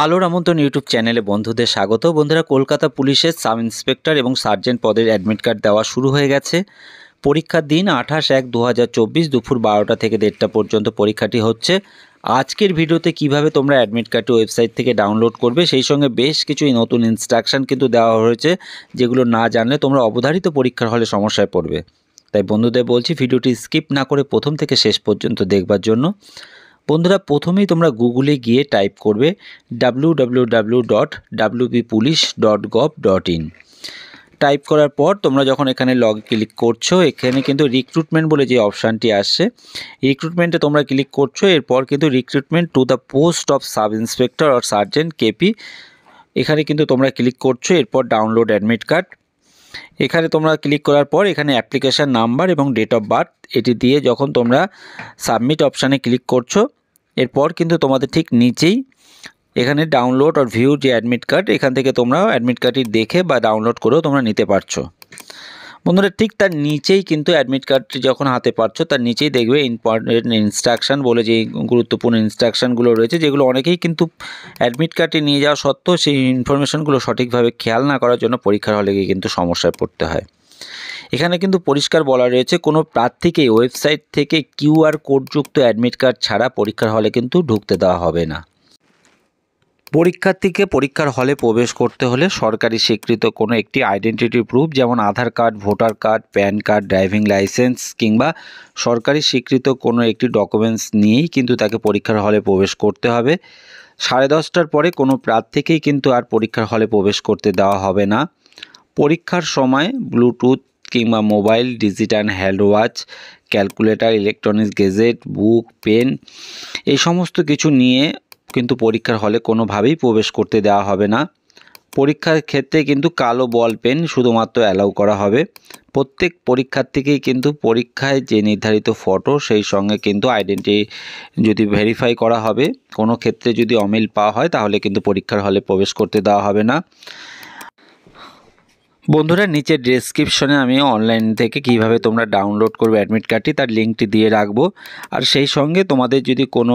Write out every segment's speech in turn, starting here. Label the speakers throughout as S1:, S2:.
S1: আলোর আমন্ত্রণ ইউটিউব চ্যানেলে বন্ধুদের স্বাগত। বন্ধুরা, কলকাতা পুলিশের সাব ইন্সপেক্টর এবং সার্জেন্ট পদের অ্যাডমিট কার্ড দেওয়া শুরু হয়ে গেছে। পরীক্ষার দিন 28/1/2024 দুপুর 12টা থেকে 1:30টা পর্যন্ত পরীক্ষাটি হচ্ছে। আজকের ভিডিওতে কিভাবে তোমরা অ্যাডমিট কার্ডটি ওয়েবসাইট থেকে ডাউনলোড করবে, সেই সঙ্গে বেশ কিছু নতুন ইনস্ট্রাকশন কিন্তু দেওয়া হয়েছে, যেগুলো না জানলে তোমরা অবধারিত পরীক্ষার হলে সমস্যায় পড়বে। তাই বন্ধুদের বলছি, ভিডিওটি স্কিপ না করে প্রথম থেকে শেষ পর্যন্ত দেখবার জন্য। বন্ধুরা, প্রথমেই তোমরা গুগলে গিয়ে টাইপ করবে www.wbpolice.gov.in। টাইপ করার পর তোমরা যখন এখানে ক্লিক করছো, এখানে কিন্তু রিক্রুটমেন্ট বলে যে অপশানটি আসছে, রিক্রুটমেন্টে তোমরা ক্লিক করছো। এরপর কিন্তু recruitment to the post of sub inspector or sergeant KP, এখানে কিন্তু তোমরা ক্লিক করছো। এরপর ডাউনলোড অ্যাডমিট কার্ড, এখানে তোমরা ক্লিক করার পর এখানে অ্যাপ্লিকেশান নাম্বার এবং ডেট অফ বার্থ এটি দিয়ে যখন তোমরা সাবমিট অপশানে ক্লিক করছো, এরপর কিন্তু তোমাদের ঠিক নিচেই এখানে ডাউনলোড আর ভিউ যে অ্যাডমিট কার্ড, এখান থেকে তোমরা অ্যাডমিট কার্ডটি দেখে বা ডাউনলোড করেও তোমরা নিতে পারছো। বন্ধুরা, ঠিক তার নিচেই কিন্তু অ্যাডমিট কার্ডটি যখন হাতে পাচ্ছো, তার নিচেই দেখবে ইম্পর্টেন্ট ইনস্ট্রাকশান বলে যে গুরুত্বপূর্ণ ইনস্ট্রাকশানগুলো রয়েছে, যেগুলো অনেকেই কিন্তু অ্যাডমিট কার্ডটি নিয়ে যাওয়া সত্ত্বেও সেই ইনফরমেশনগুলো সঠিকভাবে খেয়াল না করার জন্য পরীক্ষার হলে গিয়ে কিন্তু সমস্যায় পড়তে হয়। এখানে কিন্তু পরিষ্কার বলা রয়েছে, কোনো প্রার্থীকে ওয়েবসাইট থেকে কিউআর কোডযুক্ত অ্যাডমিট কার্ড ছাড়া পরীক্ষার হলে কিন্তু ঢুকতে দেওয়া হবে না। পরীক্ষার্থীকে পরীক্ষার হলে প্রবেশ করতে হলে সরকারি স্বীকৃত কোনো একটি আইডেন্টিটি প্রুফ, যেমন Aadhaar card, voter card, PAN card, driving licence কিংবা সরকারি স্বীকৃত কোনো একটি ডকুমেন্টস নিয়েই কিন্তু তাকে পরীক্ষার হলে প্রবেশ করতে হবে। 10:30টার পরে কোনো প্রার্থীকেই কিন্তু আর পরীক্ষার হলে প্রবেশ করতে দেওয়া হবে না। পরীক্ষার সময় ব্লুটুথ কিংবা mobile, digital hand watch, calculator, electronics gadget, book, pen এই সমস্ত কিছু নিয়ে কিন্তু পরীক্ষার হলে কোনোভাবেই প্রবেশ করতে দেওয়া হবে না। পরীক্ষার ক্ষেত্রে কিন্তু কালো বল পেন শুধুমাত্র অ্যালাউ করা হবে। প্রত্যেক পরীক্ষার্থীকেই কিন্তু পরীক্ষায় যে নির্ধারিত ফটো, সেই সঙ্গে কিন্তু আইডেন্টি যদি ভেরিফাই করা হবে। কোনো ক্ষেত্রে যদি অমিল পাওয়া হয়, তাহলে কিন্তু পরীক্ষার হলে প্রবেশ করতে দেওয়া হবে না। বন্ধুরা, নিচের ডেসক্রিপশনে আমি অনলাইন থেকে কিভাবে তোমরা ডাউনলোড করবে অ্যাডমিট কার্ডটি, তার লিঙ্কটি দিয়ে রাখবো। আর সেই সঙ্গে তোমাদের যদি কোনো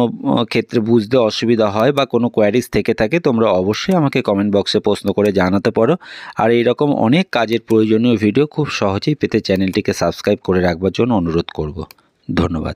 S1: ক্ষেত্রে বুঝতে অসুবিধা হয় বা কোনো কোয়ারিজ থেকে থাকে, তোমরা অবশ্যই আমাকে কমেন্ট বক্সে প্রশ্ন করে জানাতে পারো। আর এইরকম অনেক কাজের প্রয়োজনীয় ভিডিও খুব সহজেই পেতে চ্যানেলটিকে সাবস্ক্রাইব করে রাখবার জন্য অনুরোধ করব। ধন্যবাদ।